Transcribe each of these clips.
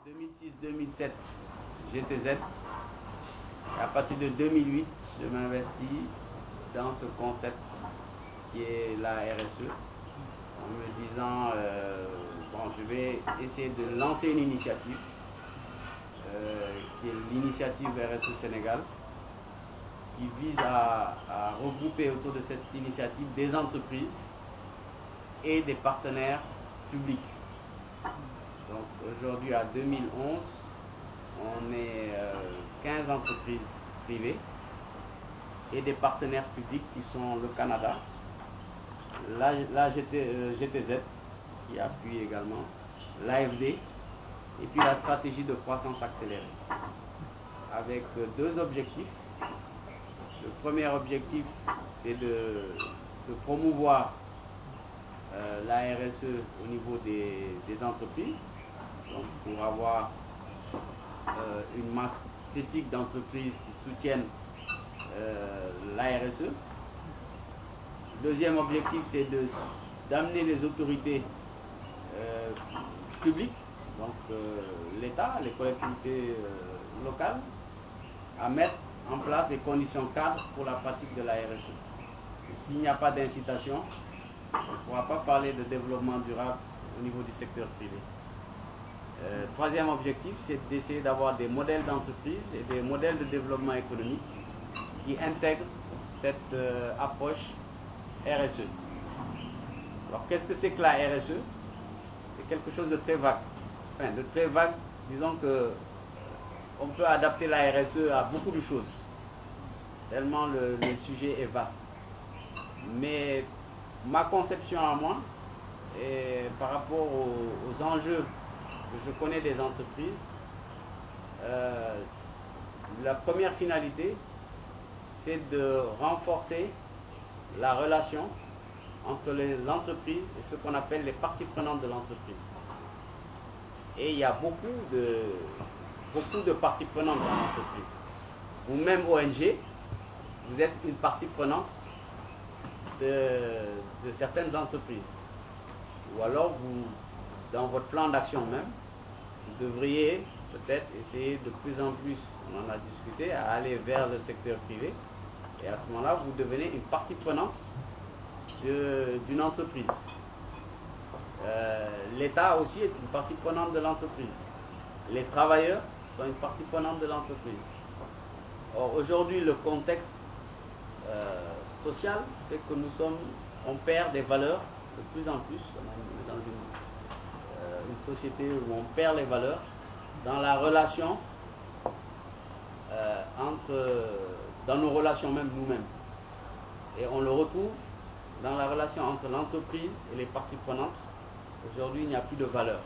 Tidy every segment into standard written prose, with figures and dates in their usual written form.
2006-2007, GTZ. Et à partir de 2008, je m'investis dans ce concept qui est la RSE, en me disant, bon, je vais essayer de lancer une initiative, qui est l'initiative RSE Sénégal, qui vise à regrouper autour de cette initiative des entreprises et des partenaires publics. Donc aujourd'hui, à 2011, on est 15 entreprises privées et des partenaires publics qui sont le Canada, la GTZ qui appuie également, l'AFD et puis la stratégie de croissance accélérée, avec deux objectifs. Le premier objectif, c'est de promouvoir la RSE au niveau des entreprises, donc pour avoir une masse critique d'entreprises qui soutiennent la RSE. Le deuxième objectif, c'est d'amener les autorités publiques, donc l'État, les collectivités locales, à mettre en place des conditions cadres pour la pratique de la RSE. S'il n'y a pas d'incitation, on ne pourra pas parler de développement durable au niveau du secteur privé. Troisième objectif, c'est d'essayer d'avoir des modèles d'entreprise et des modèles de développement économique qui intègrent cette approche RSE. Alors qu'est-ce que c'est que la RSE? C'est quelque chose de très vague. Enfin, de très vague, disons que on peut adapter la RSE à beaucoup de choses, tellement le sujet est vaste. Mais ma conception à moi, et par rapport aux enjeux que je connais des entreprises, la première finalité, c'est de renforcer la relation entre l'entreprise et ce qu'on appelle les parties prenantes de l'entreprise. Et il y a beaucoup de parties prenantes dans l'entreprise. Vous-même ONG, vous êtes une partie prenante de certaines entreprises. Ou alors, dans votre plan d'action même, vous devriez peut-être essayer de plus en plus, on en a discuté, à aller vers le secteur privé. Et à ce moment-là, vous devenez une partie prenante d'une entreprise. L'État aussi est une partie prenante de l'entreprise. Les travailleurs sont une partie prenante de l'entreprise. Or, aujourd'hui, le contexte social fait que on perd des valeurs de plus en plus. On est dans une société où on perd les valeurs dans la relation dans nos relations même nous-mêmes. Et on le retrouve dans la relation entre l'entreprise et les parties prenantes. Aujourd'hui, il n'y a plus de valeurs.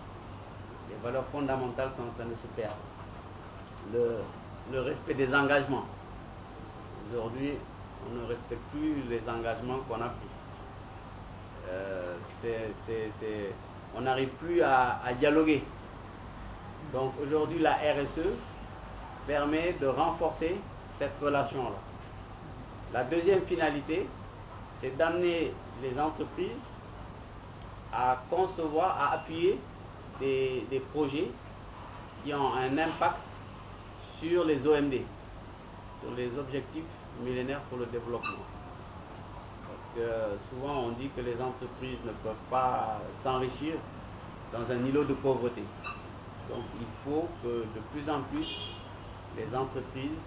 Les valeurs fondamentales sont en train de se perdre. Le respect des engagements. Aujourd'hui, on ne respecte plus les engagements qu'on a pris. On n'arrive plus à dialoguer. Donc aujourd'hui, la RSE permet de renforcer cette relation-là. La deuxième finalité, c'est d'amener les entreprises à concevoir, à appuyer des projets qui ont un impact sur les OMD, sur les objectifs millénaires pour le développement. Parce que souvent on dit que les entreprises ne peuvent pas s'enrichir dans un îlot de pauvreté. Donc il faut que de plus en plus les entreprises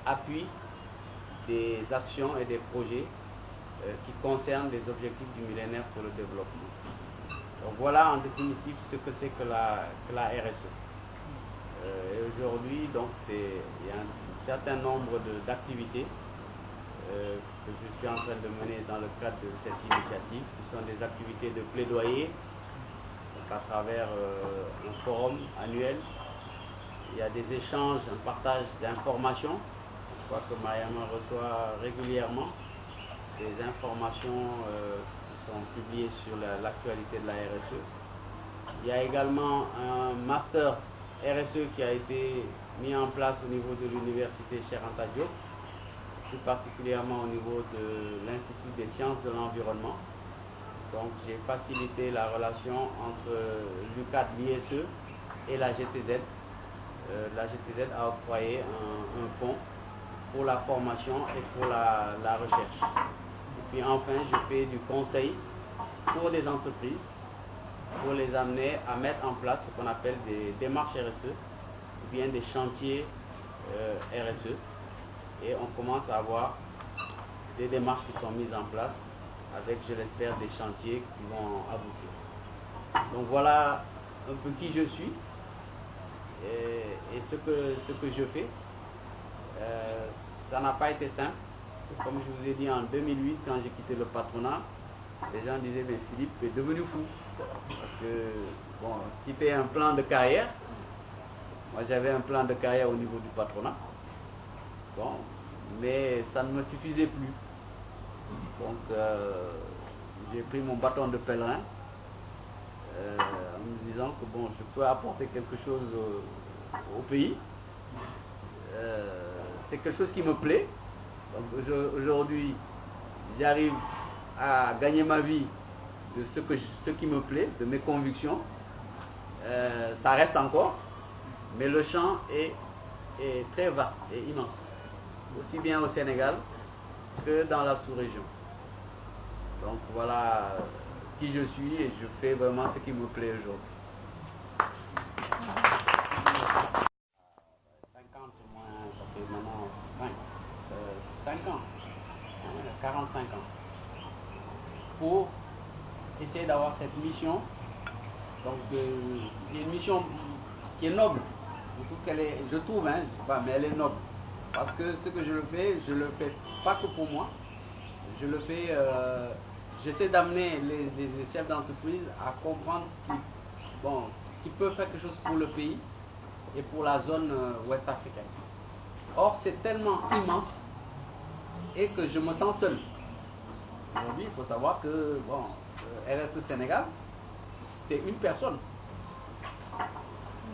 appuient des actions et des projets qui concernent les objectifs du millénaire pour le développement. Donc voilà en définitive ce que c'est que la RSE. Et aujourd'hui, donc il y a un certain nombre d'activités que je suis en train de mener dans le cadre de cette initiative, qui sont des activités de plaidoyer, donc à travers un forum annuel. Il y a des échanges, un partage d'informations. Je crois que Mariama reçoit régulièrement des informations qui sont publiées sur l'actualité de la RSE. Il y a également un master RSE qui a été mis en place au niveau de l'université Cheikh Anta Diop, plus particulièrement au niveau de l'Institut des sciences de l'environnement. Donc j'ai facilité la relation entre l'UCAD, l'ISE et la GTZ. La GTZ a octroyé un fonds pour la formation et pour la recherche. Et puis enfin, je fais du conseil pour des entreprises pour les amener à mettre en place ce qu'on appelle des démarches RSE ou bien des chantiers RSE. Et on commence à avoir des démarches qui sont mises en place avec, je l'espère, des chantiers qui vont aboutir. Donc voilà un peu qui je suis et ce que je fais. Ça n'a pas été simple. Comme je vous ai dit, en 2008, quand j'ai quitté le patronat, les gens disaient, mais Philippe est devenu fou. Parce que, bon, quitter un plan de carrière, moi j'avais un plan de carrière au niveau du patronat, bon, mais ça ne me suffisait plus. Donc, j'ai pris mon bâton de pèlerin en me disant que, bon, je peux apporter quelque chose au pays. C'est quelque chose qui me plaît. Donc aujourd'hui, j'arrive à gagner ma vie de ce qui me plaît, de mes convictions. Ça reste encore, mais le champ est très vaste et immense, aussi bien au Sénégal que dans la sous-région. Donc voilà qui je suis et je fais vraiment ce qui me plaît aujourd'hui. 50 moins, ça fait maintenant 5 ans, 45 ans, pour essayer d'avoir cette mission. Donc, c'est une mission qui est noble. Je trouve, hein, je sais pas, mais elle est noble. Parce que ce que je le fais pas que pour moi. Je le fais, j'essaie d'amener les chefs d'entreprise à comprendre qu'ils peuvent faire quelque chose pour le pays et pour la zone ouest africaine. Or, c'est tellement immense et que je me sens seul. Aujourd'hui, il faut savoir que RSE Sénégal, c'est une personne.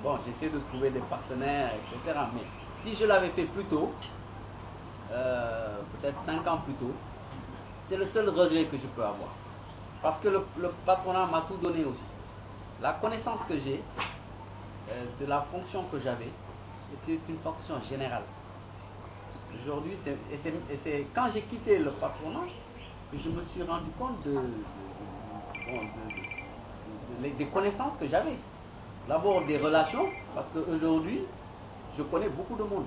Bon, j'essaie de trouver des partenaires, etc. Mais si je l'avais fait plus tôt, peut-être 5 ans plus tôt, c'est le seul regret que je peux avoir. Parce que le patronat m'a tout donné aussi. La connaissance que j'ai de la fonction que j'avais était une fonction générale. Aujourd'hui, c'est quand j'ai quitté le patronat que je me suis rendu compte des connaissances que j'avais. D'abord des relations, parce qu'aujourd'hui, je connais beaucoup de monde.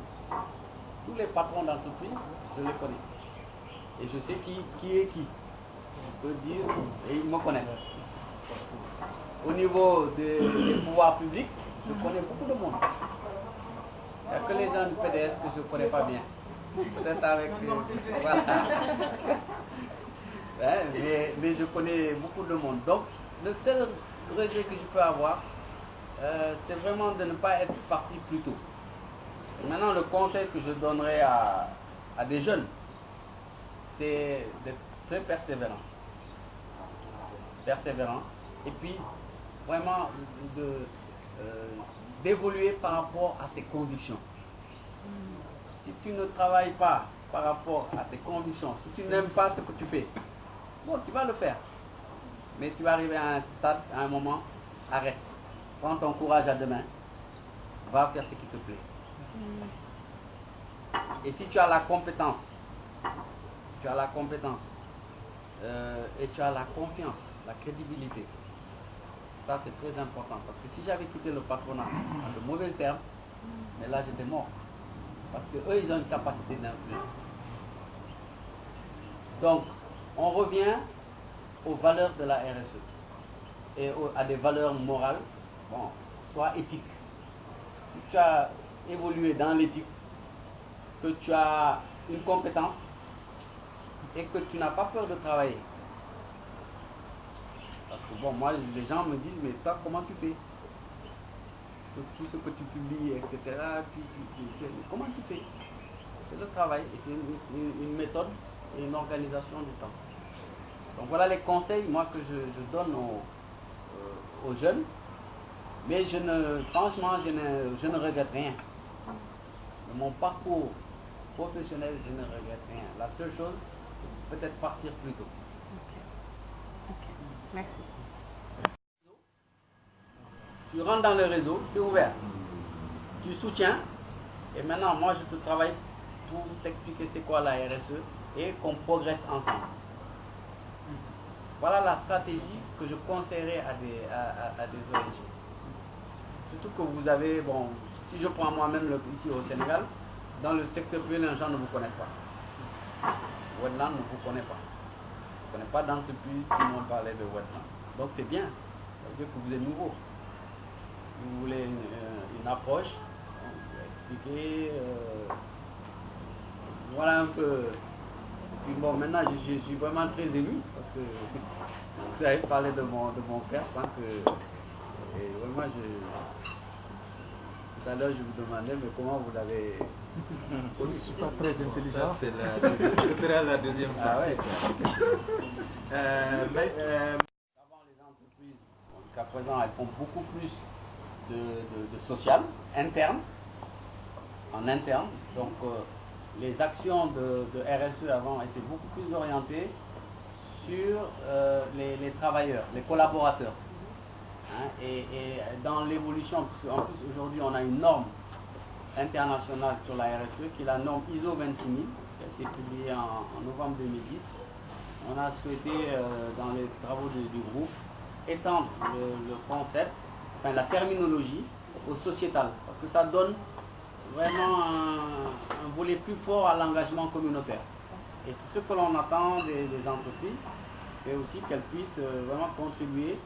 Tous les patrons d'entreprise, je les connais. Et je sais qui est qui. Je peux dire, et ils me connaissent. Au niveau des pouvoirs publics, je connais beaucoup de monde. Il n'y a que les gens du PDS que je ne connais pas bien. Peut-être avec... voilà. Hein, mais je connais beaucoup de monde. Donc, le seul regret que je peux avoir, c'est vraiment de ne pas être parti plus tôt. Et maintenant, le conseil que je donnerais à des jeunes, c'est d'être très persévérant. Et puis, vraiment, d'évoluer par rapport à ses convictions. Si tu ne travailles pas par rapport à tes convictions, si tu n'aimes pas ce que tu fais, bon, tu vas le faire. Mais tu vas arriver à un stade, à un moment, arrête. Prends ton courage à deux mains. Va faire ce qui te plaît. Et si tu as la compétence, et tu as la confiance, la crédibilité, ça c'est très important. Parce que si j'avais quitté le patronat en de mauvais termes, mais là j'étais mort. Parce qu'eux, ils ont une capacité d'influence. Donc, on revient aux valeurs de la RSE et à des valeurs morales, soit éthiques. Si tu as évolué dans l'éthique, que tu as une compétence et que tu n'as pas peur de travailler. Parce que moi, les gens me disent, mais toi, comment tu fais? Tout ce que tu publies, etc., comment tu fais? C'est le travail et c'est une méthode et une organisation du temps. Donc voilà les conseils moi que je donne aux jeunes, mais franchement je ne regrette rien. De mon parcours professionnel, je ne regrette rien. La seule chose, c'est peut-être partir plus tôt. Ok. Merci. tu rentres dans le réseau, c'est ouvert. Tu soutiens, et maintenant, moi, je te travaille pour t'expliquer c'est quoi la RSE et qu'on progresse ensemble. Voilà la stratégie que je conseillerais à des ONG. Surtout que vous avez, bon, si je prends moi-même ici au Sénégal, dans le secteur privé, les gens ne vous connaissent pas. Wetland ne vous connaît pas. Vous ne connaissez pas d'entreprise qui m'ont parlé de Wetland. Donc c'est bien, ça veut dire que vous êtes nouveau. Vous voulez une approche, expliquer, voilà un peu. Et puis bon, maintenant je suis vraiment très ému parce que vous avez parlé de mon père sans que. Et vraiment, tout à l'heure je vous demandais, mais comment vous l'avez. Je ne suis pas très intelligent. Ça, ce sera la deuxième partie. Ah ouais. Avant les entreprises, jusqu'à présent, elles font beaucoup plus de social, interne, en interne. Donc les actions de RSE avant étaient beaucoup plus orientées sur les travailleurs, les collaborateurs. Hein, et dans l'évolution, puisque en plus aujourd'hui on a une norme internationale sur la RSE qui est la norme ISO 26000 qui a été publiée en novembre 2010. On a souhaité dans les travaux du groupe étendre le concept, enfin la terminologie au sociétal, parce que ça donne vraiment un volet plus fort à l'engagement communautaire. Et c'est ce que l'on attend des entreprises, c'est aussi qu'elles puissent vraiment contribuer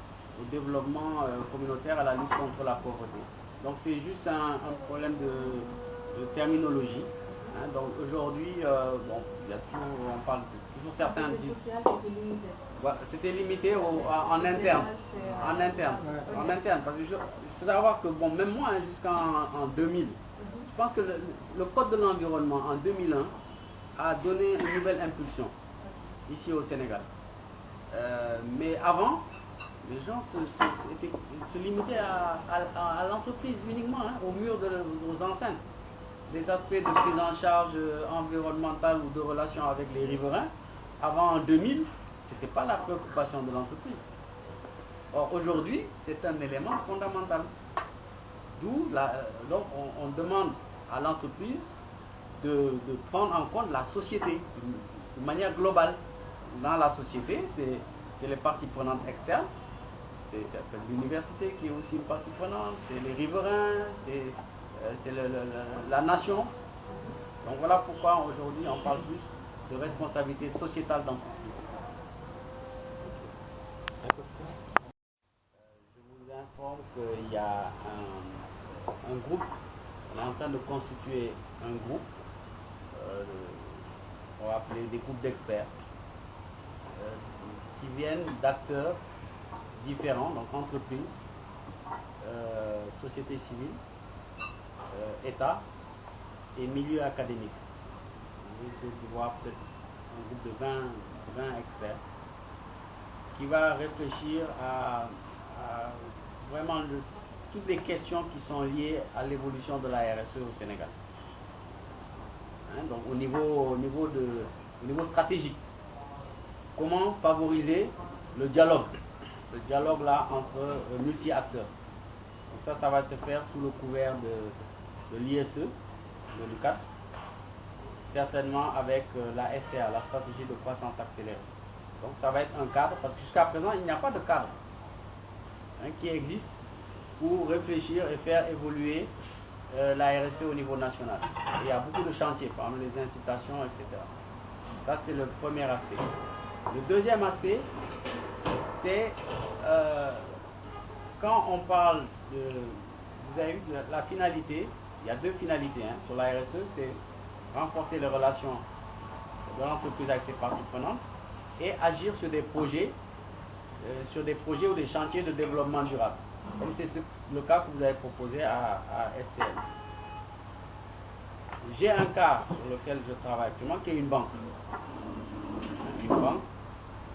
au développement communautaire, à la lutte contre la pauvreté. Donc c'est juste un problème de terminologie. Hein. Donc aujourd'hui, bon, il y a toujours, on parle toujours certains disent. C'était limité en interne. En interne. Parce que il faut savoir que bon, même moi, hein, jusqu'en 2000, je pense que le Code de l'environnement en 2001 a donné une nouvelle impulsion ici au Sénégal. Mais avant, les gens se limitaient à l'entreprise uniquement, hein, au mur aux enceintes. Les aspects de prise en charge environnementale ou de relation avec les riverains, avant en 2000, ce n'était pas la préoccupation de l'entreprise. Or aujourd'hui, c'est un élément fondamental. D'où, donc on demande à l'entreprise de prendre en compte la société de manière globale. Dans la société, c'est les parties prenantes externes, c'est l'université qui est aussi une partie prenante, c'est les riverains, c'est la nation. Donc voilà pourquoi aujourd'hui on parle plus de responsabilité sociétale d'entreprise. Je vous informe qu'il y a un groupe, on est en train de constituer un groupe, on va appeler des groupes d'experts, qui viennent d'acteurs différents, donc entreprises, société civile, État et milieu académique. Vous essayez de voir peut-être un groupe de 20 experts qui va réfléchir à vraiment toutes les questions qui sont liées à l'évolution de la RSE au Sénégal. Hein, donc au niveau stratégique, comment favoriser le dialogue là entre multi-acteurs. Donc ça va se faire sous le couvert de l'ISE, de l'UCAD, certainement avec la SCA, la stratégie de croissance accélérée. Donc ça va être un cadre, parce que jusqu'à présent, il n'y a pas de cadre qui existe pour réfléchir et faire évoluer la RSE au niveau national. Et il y a beaucoup de chantiers, par exemple les incitations, etc. Ça, c'est le premier aspect. Le deuxième aspect, c'est quand on parle de... Vous avez vu la finalité, il y a deux finalités sur la RSE, c'est renforcer les relations de l'entreprise avec ses parties prenantes et agir sur des projets ou des chantiers de développement durable. Comme c'est le cas que vous avez proposé à SCL. J'ai un cas sur lequel je travaille actuellement qui est une banque. Une banque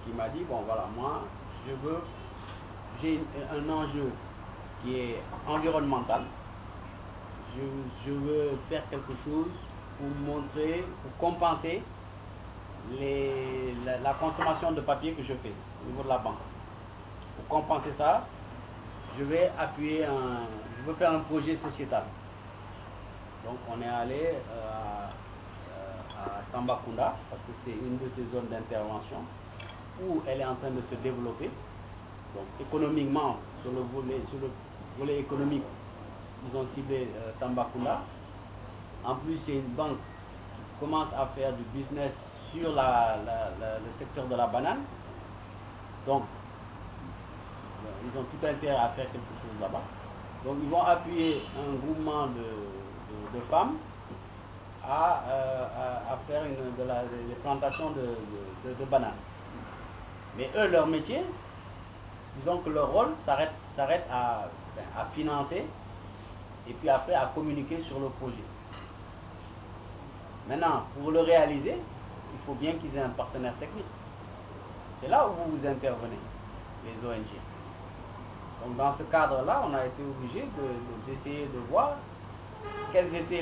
qui m'a dit, bon voilà, moi j'ai un enjeu qui est environnemental. Je veux faire quelque chose pour montrer, pour compenser la consommation de papier que je fais au niveau de la banque. Pour compenser ça, je vais appuyer je veux faire un projet sociétal. Donc on est allé à Tambacounda, parce que c'est une de ces zones d'intervention où elle est en train de se développer. Donc économiquement, sur le volet économique, ils ont ciblé Tambacounda. En plus, c'est une banque qui commence à faire du business sur le secteur de la banane. Donc, ils ont tout intérêt à faire quelque chose là-bas. Donc, ils vont appuyer un groupement de femmes à faire des plantations de bananes. Mais eux, leur métier, disons que leur rôle s'arrête à financer et puis après à communiquer sur le projet. Maintenant, pour le réaliser, il faut bien qu'ils aient un partenaire technique. C'est là où vous intervenez, les ONG. Donc dans ce cadre-là, on a été obligé d'essayer de voir quels étaient